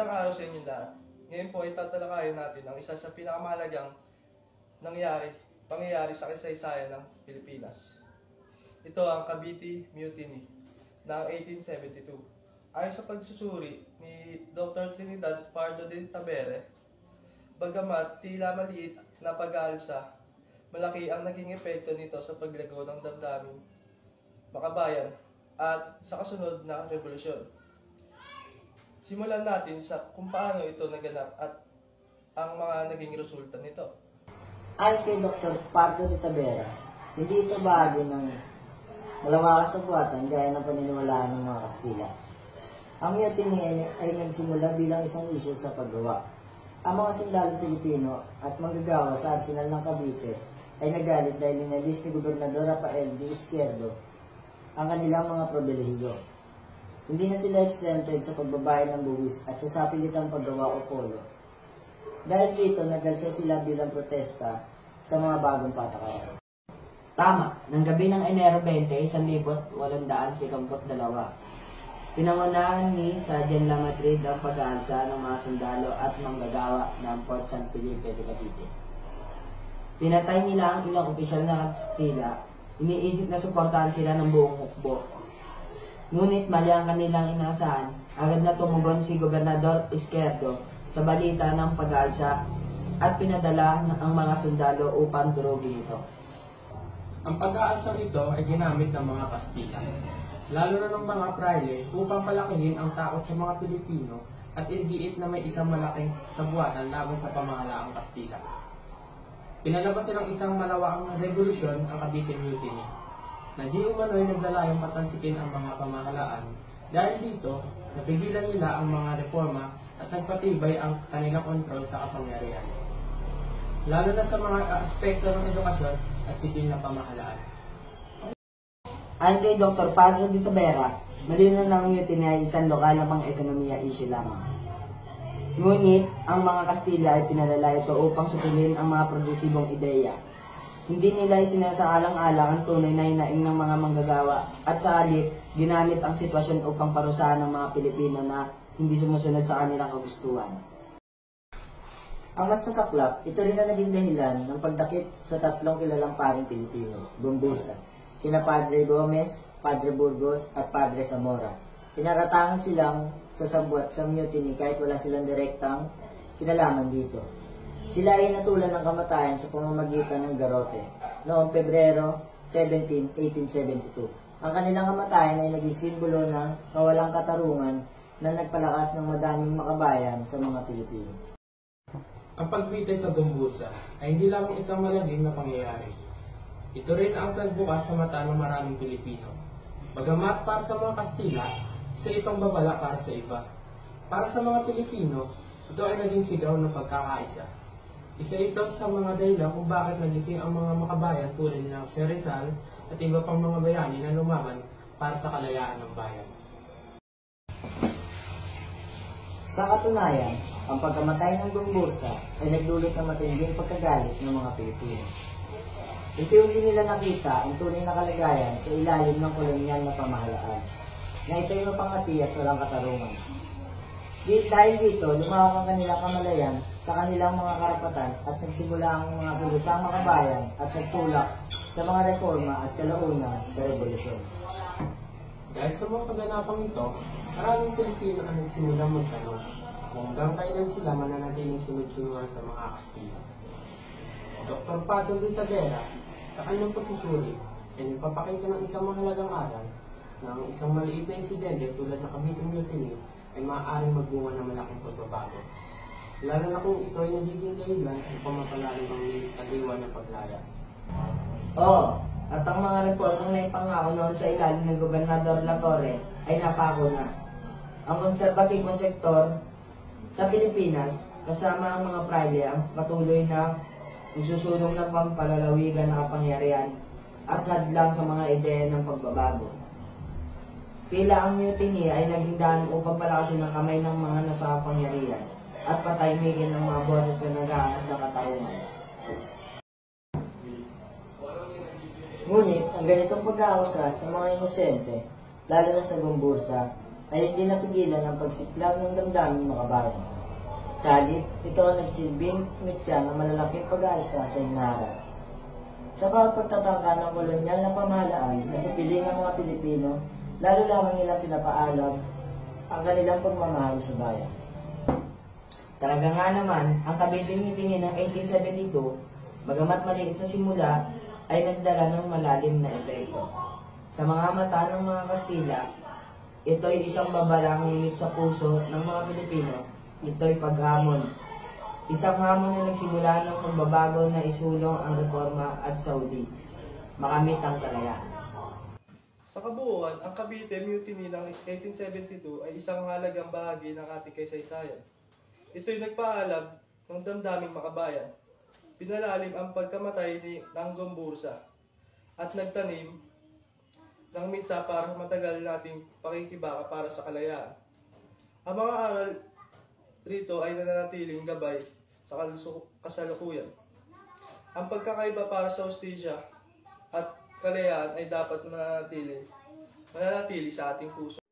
Magandang araw sa inyo lahat. Ngayon po ay tatalakayin natin ang isa sa pinakamahalagang pangyayari sa kasaysayan ng Pilipinas. Ito ang Cavite Mutiny noong 1872. Ayon sa pagsusuri ni Dr. Trinidad Pardo de Tavera, bagamat tila maliit na pag-aalsa, malaki ang naging epekto nito sa paglago ng damdaming makabayan at sa kasunod na revolusyon. Simulan natin sa kung paano ito naganap at ang mga naging resulta nito. Ayon kay Dr. Pardo de Tavera, hindi ito bahagi ng malawakang sagwatan gaya ng paniniwalaan ng mga Kastila. Ang mutiny ay nagsimula bilang isang isyu sa paggawa. Ang mga sundalong Pilipino at manggagawa sa arsenal ng Cavite ay nagalit dahil inalis ni Gobernador Rafael de Izquierdo ang kanilang mga pribilehiyo. Hindi na sila exempted sa pagbabayad ng buwis at sa sapilitang paggawa o polo. Dahil dito, nagalsa sila bilang protesta sa mga bagong patakaran. Tama, ng gabi ng Enero 20, 1852, pinangunahan ni Sergeant Lamadrid ang pag-aalsa ng mga sundalo at manggagawa ng Fort San Felipe de Cavite. Pinatay nila ang ilang opisyal na Kastila, iniisip na suportahan sila ng buong hukbo. Ngunit mali ang kanilang inaasahan, agad na tumugon si Gobernador Izquierdo sa balita ng pag-aalsa at pinadala ang mga sundalo upang durugin ito. Ang pag-aalsa ito ay ginamit ng mga Kastila, lalo na ng mga praile upang palakihin ang takot sa mga Pilipino at igiit na may isang malaking sabuatan laban sa pamahalaang Kastila. Pinalabas silang isang malawakang revolusyon ang Cavite Mutiny, na di umano'y naglalayong patansikin ang mga pamahalaan. Dahil dito, napigilan nila ang mga reforma at nagpatibay ang kanilang kontrol sa kapangyarihan, lalo na sa mga aspekto ng edukasyon at sibil na pamahalaan. Ayon kay Dr. Pardo de Tavera, malinaw na ang mutiny ay isang lokal na pang-ekonomiya issue lamang. Ngunit, ang mga Kastila ay pinadala ito upang supilin ang mga progresibong ideya. Hindi nila isinasaalang-alang ang tunay na hinaing ng mga manggagawa at sa halip, ginamit ang sitwasyon upang parusahan ng mga Pilipino na hindi sumusunod sa kanilang kagustuhan. Ang mas masaklap, ito rin ang naging dahilan ng pagdakip sa tatlong kilalang paring Pilipino, Gumbursa, sina Padre Gomez, Padre Burgos at Padre Zamora. Pinaratangan silang sasabwat sa mutiny kahit wala silang direktang kinalaman dito. Sila ay natulan ng kamatayan sa pamamagitan ng garote noong Pebrero 17, 1872. Ang kanilang kamatayan ay naging simbolo ng kawalang katarungan na nagpalakas ng madaming makabayan sa mga Pilipino. Ang pagbitay sa Gumbursa ay hindi lamang isang malagim na pangyayari. Ito rin ang nagbukas sa mata ng maraming Pilipino. Bagamat para sa mga Kastila, isa itong babala para sa iba. Para sa mga Pilipino, ito ay naging sigaw ng pagkakaisa. Isa ito sa mga dahilan kung bakit nagising ang mga makabayan tulad ng si Rizal at iba pang mga bayani na lumaban para sa kalayaan ng bayan. Sa katunayan, ang pagkamatay ng Gumbursa ay nagdulot ng matinding pagkagalit ng mga Pilipino. Hindi nila nakita ang tunay na kalagayan sa ilalim ng kolonyal na pamahalaan, na ito'y mapangati at walang katarungan. Dahil dito, lumawak ang kanilang kamalayan sa kanilang mga karapatan at nagsimula ang mga kilusang makabayan at nagtulak sa mga reforma at kalaunan sa revolusyon. Dahil sa mga kaganapang ito, maraming Pilipino ang nagsimula magtanong kung hanggang kailan sila mananatiling sunod-sunungan sa mga Kastila. Si Dr. Pardo de Tavera, sa kanyang pagsusuri, ay nagpapakita ng isang mahalagang aral na ang isang maliit na insidente tulad ng Cavite Mutiny ay maaaring magbunga ng malaking pagbabago, lalo na kung ito ay nagiging dahilan upang mapalalim ang aliwan ng paglaya. Oo, at ang mga reformang naipangako noon sa ilalim ng Gobernador La Torre ay napako na. Ang konserbatibong sektor sa Pilipinas, kasama ang mga praile, ang patuloy na nagsusulong ng pampalalawigan ng kapangyarihan at hadlang sa mga ideya ng pagbabago. Tila ang mutiny ay naging daan upang palakasin ang kamay ng mga nasa kapangyarihan at patahimikin ng mga boses na nag-aangat ng katarungan. Ngunit, ang ganitong pag-aawsa sa mga inosente, lalo na sa Gumbursa, ay hindi napigilan ang pagsiklab ng damdaming makabayan. Sa halip, ito ang nagsilbing mitya ng malalaking pag-aasa sa hinaharap. Sa bawat pagtatangka ng kolonyal na pamahalaan na sa piling ng mga Pilipino, lalo lamang nilang pinapaalam ang kanilang pagmamahal sa bayan. Talaga nga naman, ang Cavite Mutiny ng 1872, bagamat maliit sa simula, ay nagdala ng malalim na epekto. Sa mga mata ng mga Kastila, ito'y isang babalang ngunit sa puso ng mga Pilipino, ito'y paghamon. Isang hamon na nagsimula ng pagbabago na isulong ang reforma at Saudi. Makamit ang kalayaan. Sa kabuuan, ang Cavite Mutiny ng 1872 ay isang halagang bahagi ng ating kaysaysayan. Ito'y nagpaalam ng damdaming makabayan, pinalalim ang pagkamatay ni Nanggong Bursa, at nagtanim ng mitsa para matagal nating pakikibaka para sa kalayaan. Ang mga aral rito ay nananatiling gabay sa kasalukuyan. Ang pagkakaiba para sa hustisya at kalayaan ay dapat mananatili sa ating puso.